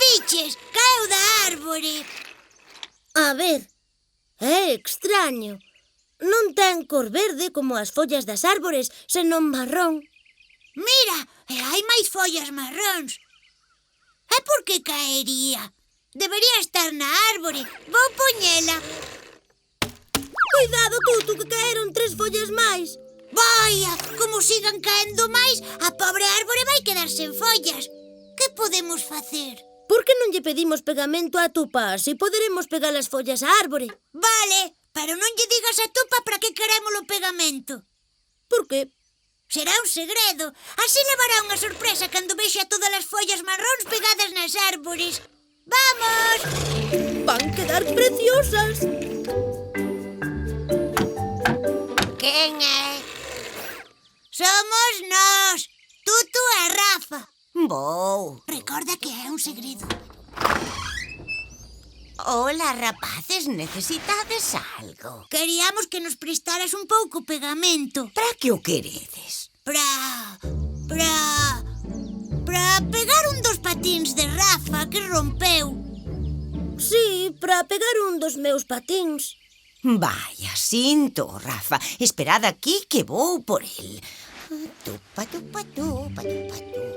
Viches, caeu da árbore. A ver, é extraño. Non ten cor verde como as follas das árbores, senón marrón. Mira, e hai máis follas marróns. E por que caería? Debería estar na árbore. Vou poñela. Cuidado, Tutu, que caeron 3 follas máis. Vaya, como sigan caendo máis, a pobre árbore vai quedar sen follas. Que podemos facer? Por que non lle pedimos pegamento a Tupa? Así poderemos pegar as follas á árbore. Vale, pero non lle digas a Tupa para que queremos o pegamento. Por que? Será un segredo. Así levará unha sorpresa cando vexa todas as follas marróns pegadas nas árbores. ¡Vamos! Van quedar preciosas. Quen é? Somos nós, Tutu e Rafa. Vou. Recorda que é un segredo. Hola, rapaces, necesitades algo? Queríamos que nos prestaras un pouco pegamento. Para que o queredes? Para pegar un dos patíns de Rafa que rompeu. Sí, para pegar un dos meus patíns. Vaya, sinto, Rafa. Esperad aquí que vou por el. Tupa, tupa, tupa, tupa, tupa.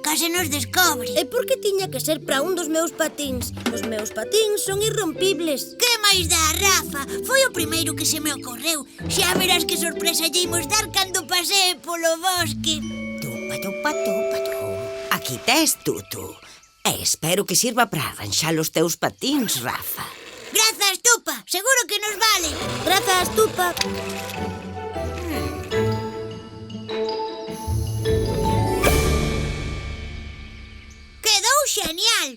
Case nos descobre. E por que tiña que ser para un dos meus patíns? Os meus patíns son irrompibles. Que máis dá, Rafa? Foi o primeiro que se me ocorreu. Xa verás que sorpresa lle imos dar cando pasee polo bosque. Tupa, tupa, tupa, tupa. Aquí tes, Tutu. E espero que sirva para arranxar os teus patíns, Rafa. Grazas, Tupa. Seguro que nos vale. Grazas, Tupa. Quedou xenial.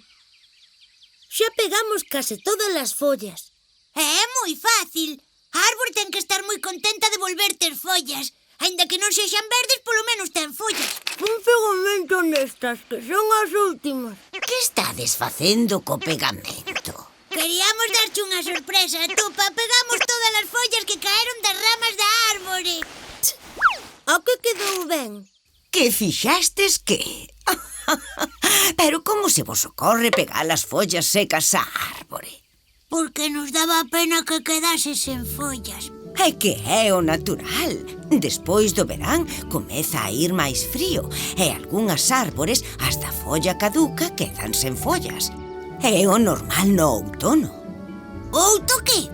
Xa pegamos case todas as follas. É moi fácil. A árbore ten que estar moi contenta de volver ter follas. Aínda que non sexan verdes, polo menos ten follas. Un pegamento nestas, que son as últimas. Que estades facendo co pegamento? Queríamos darche unha sorpresa, Tupa. Pegamos todas as follas que caeron das ramas da árbore. A que quedou ben? Que fixastes que? Pero como se vos ocorre pegar as follas secas á árbore? Porque nos daba pena que quedase sen follas. É que é o natural. Despois do verán comeza a ir máis frío e algunhas árbores hasta a folla caduca quedan sen follas. É o normal no outono. Outo que?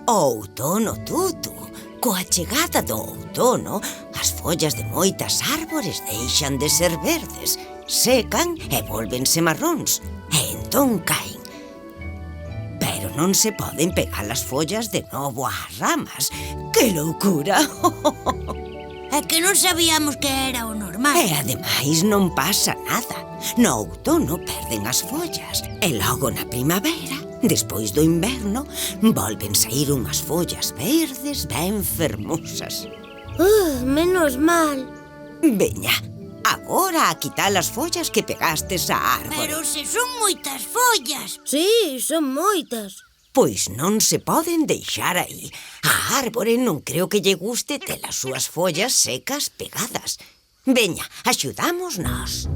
O outono, Tutu. Coa chegada do outono, as follas de moitas árbores deixan de ser verdes, secan e volvense marróns, e entón caen. Pero non se poden pegar as follas de novo ás ramas. ¡Que loucura! É que non sabíamos que era o normal. E ademais non pasa nada. No outono perden as follas e logo na primavera, despois do inverno, volven saír unhas follas verdes ben fermosas. Menos mal. Veña, agora a quitar as follas que pegastes á árbore. Pero se son moitas follas. Sí, son moitas. Pois non se poden deixar aí. A árbore non creo que lle guste ter as súas follas secas pegadas. Veña, axudámonos.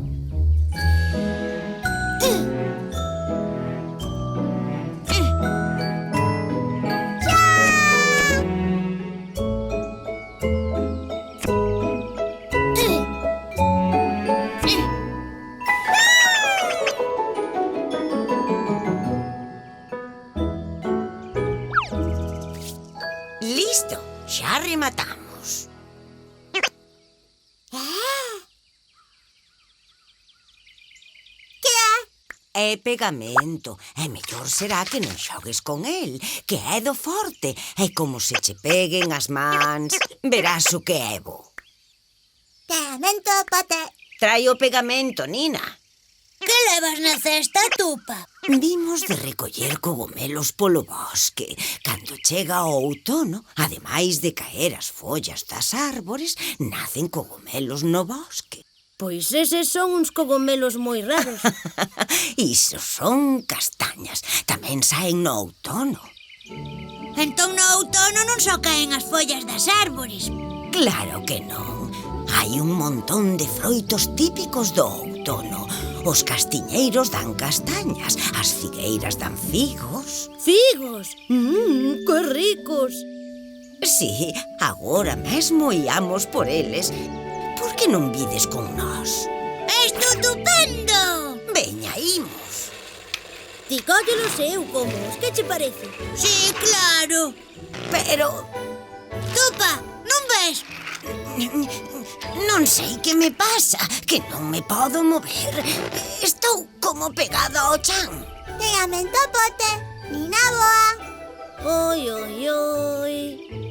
Listo, xa rematamos. É pegamento. E mellor será que non xogues con el, que é do forte. E como se che peguen as mans, verás o que é bo. Pegamento, pate. Trai o pegamento, Nina. Que levas na cesta, Tupa? Vimos de recoller cogomelos polo bosque. Cando chega o outono, ademais de caer as follas das árbores, nacen cogomelos no bosque. Pois eses son uns cogomelos moi raros. Iso son castañas. Tamén saen no outono. Entón no outono non só caen as follas das árbores. Claro que non. Hai un montón de froitos típicos do outono. Os castiñeiros dan castañas, as figueiras dan figos. Figos! Que ricos! Si, agora mesmo íamos por eles. Por que non vides con nós? Estupendo! Veña, imos. Ti cóllelos eu comos, que che parece? Sí, claro. Pero Tupa, non ves? non sei que me pasa, que non me podo mover. Estou como pegada ao chan. Te lamento, pote. Ni na boa. Oi, oi, oi.